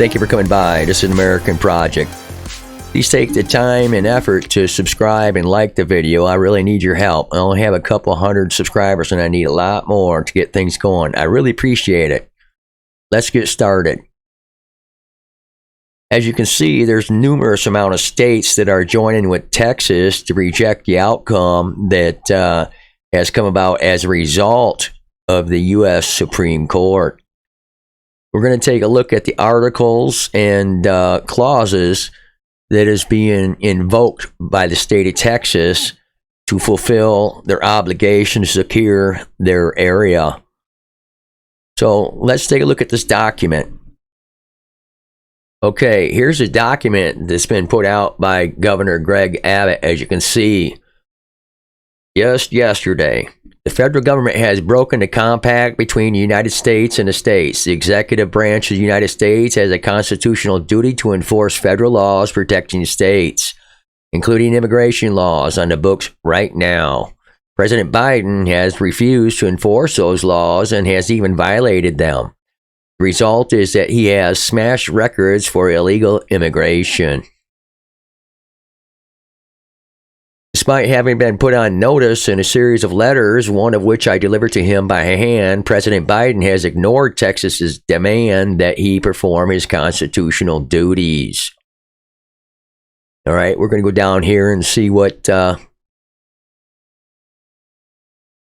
Thank you for coming by. This is an American Project. Please take the time and effort to subscribe and like the video. I really need your help. I only have a couple hundred subscribers and I need a lot more to get things going. I really appreciate it. Let's get started. As you can see, there's numerous amount of states that are joining with Texas to reject the outcome that has come about as a result of the U.S. Supreme Court. We're going to take a look at the articles and clauses that is being invoked by the state of Texas to fulfill their obligation to secure their area. So let's take a look at this document. Okay, here's a document that's been put out by Governor Greg Abbott, as you can see, just yesterday. The federal government has broken the compact between the United States and the states. The executive branch of the United States has a constitutional duty to enforce federal laws protecting states, including immigration laws on the books right now. President Biden has refused to enforce those laws and has even violated them. The result is that he has smashed records for illegal immigration. Despite having been put on notice in a series of letters, one of which I delivered to him by hand, President Biden has ignored Texas's demand that he perform his constitutional duties. All right, we're going to go down here and see what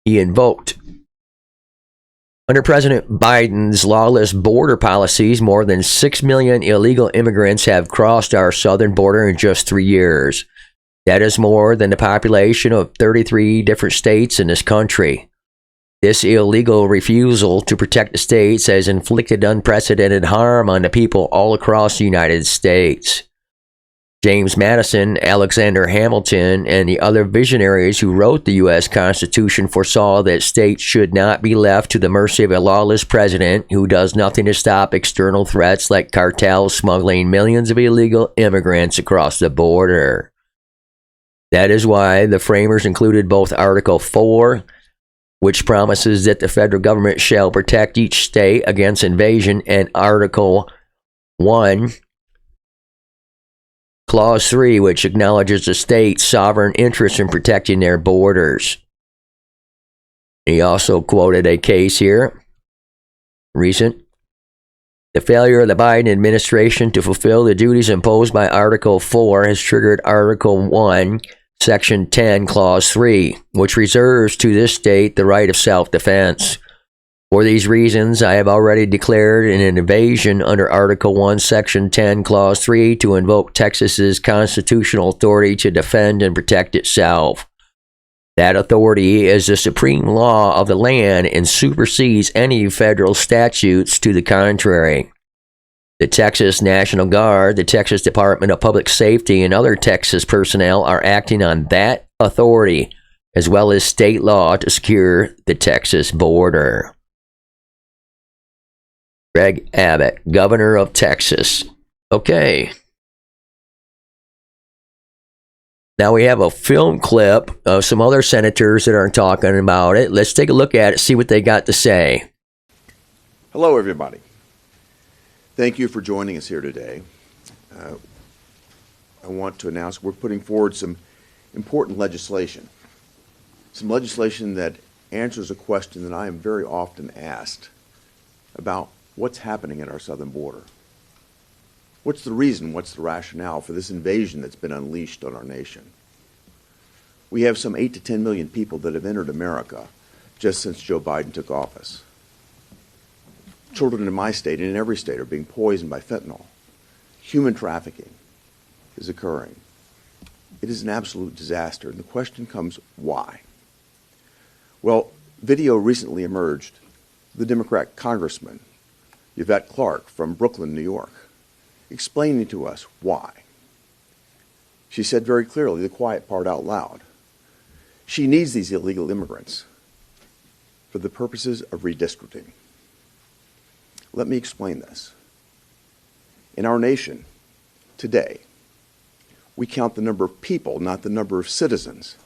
he invoked. Under President Biden's lawless border policies, more than 6 million illegal immigrants have crossed our southern border in just 3 years. That is more than the population of 33 different states in this country. This illegal refusal to protect the states has inflicted unprecedented harm on the people all across the United States. James Madison, Alexander Hamilton, and the other visionaries who wrote the U.S. Constitution foresaw that states should not be left to the mercy of a lawless president who does nothing to stop external threats like cartels smuggling millions of illegal immigrants across the border. That is why the framers included both Article 4, which promises that the federal government shall protect each state against invasion, and Article 1, Clause 3, which acknowledges the state's sovereign interest in protecting their borders. He also quoted a case here, recent. The failure of the Biden administration to fulfill the duties imposed by Article 4 has triggered Article 1, Section 10, Clause 3, which reserves to this state the right of self-defense. For these reasons, I have already declared an invasion under Article 1, Section 10, Clause 3 to invoke Texas's constitutional authority to defend and protect itself. That authority is the supreme law of the land and supersedes any federal statutes to the contrary. The Texas National Guard, the Texas Department of Public Safety, and other Texas personnel are acting on that authority, as well as state law, to secure the Texas border. Greg Abbott, Governor of Texas. Okay. Now we have a film clip of some other senators that are talking about it. Let's take a look at it, see what they got to say. Hello, everybody. Thank you for joining us here today. I want to announce we're putting forward some important legislation. Some legislation that answers a question that I am very often asked about what's happening at our southern border. What's the reason, what's the rationale for this invasion that's been unleashed on our nation? We have some 8 to 10 million people that have entered America just since Joe Biden took office. Children in my state and in every state are being poisoned by fentanyl. Human trafficking is occurring. It is an absolute disaster, and the question comes, why? Well, video recently emerged. The Democrat Congressman, Yvette Clarke from Brooklyn, New York, explaining to us why. She said very clearly, the quiet part out loud, she needs these illegal immigrants for the purposes of redistricting. Let me explain this. In our nation today, we count the number of people, not the number of citizens,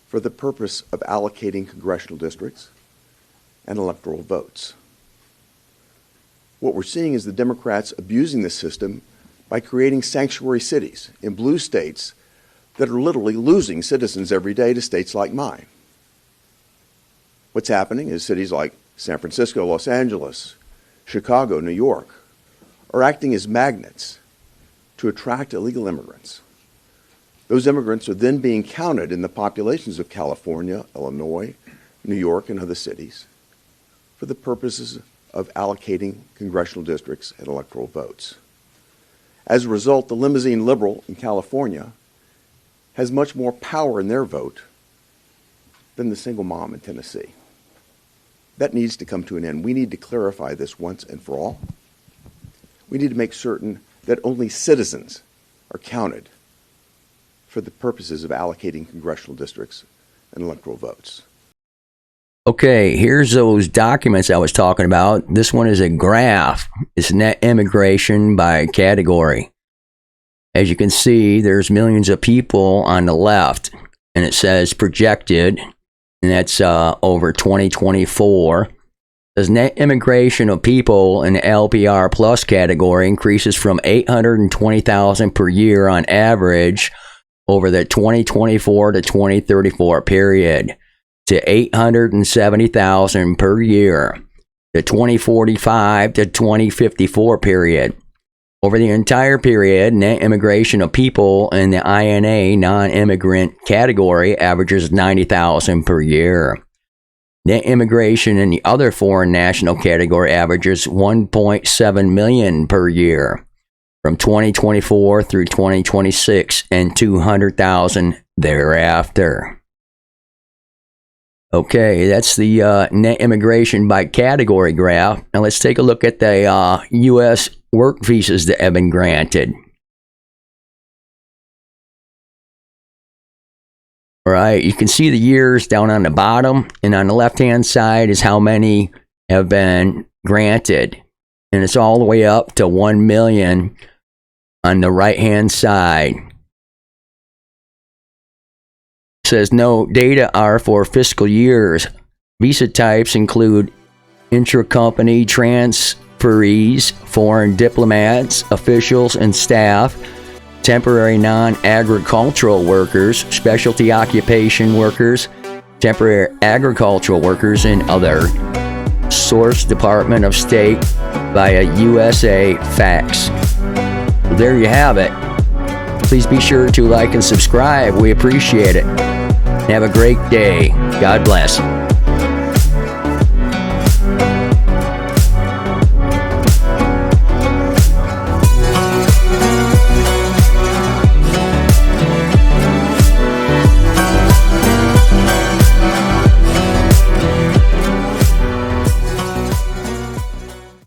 for the purpose of allocating congressional districts and electoral votes. what we're seeing is the Democrats abusing the system by creating sanctuary cities in blue states that are literally losing citizens every day to states like mine. What's happening is cities like San Francisco, Los Angeles, Chicago, New York are acting as magnets to attract illegal immigrants. Those immigrants are then being counted in the populations of California, Illinois, New York, and other cities for the purposes of allocating congressional districts and electoral votes. As a result, the limousine liberal in California has much more power in their vote than the single mom in Tennessee. That needs to come to an end. We need to clarify this once and for all. We need to make certain that only citizens are counted for the purposes of allocating congressional districts and electoral votes. Okay, here's those documents I was talking about. This one is a graph. It's net immigration by category. As you can see, there's millions of people on the left, and it says projected, and that's over 2024. The net immigration of people in the LPR plus category increases from 820,000 per year on average over the 2024 to 2034 period to 870,000 per year, the 2045 to 2054 period. Over the entire period, net immigration of people in the INA non-immigrant category averages 90,000 per year. Net immigration in the other foreign national category averages 1.7 million per year from 2024 through 2026 and 200,000 thereafter. Okay, that's the net immigration by category graph. Now let's take a look at the U.S. work visas that have been granted. All right, you can see the years down on the bottom, and on the left-hand side is how many have been granted. And it's all the way up to 1 million on the right-hand side. It says no data are for fiscal years. Visa types include intra-company transferees, foreign diplomats, officials and staff, temporary non-agricultural workers, specialty occupation workers, temporary agricultural workers, and other. Source Department of State via USA Fax. Well, there you have it. Please be sure to like and subscribe. We appreciate it. Have a great day. God bless.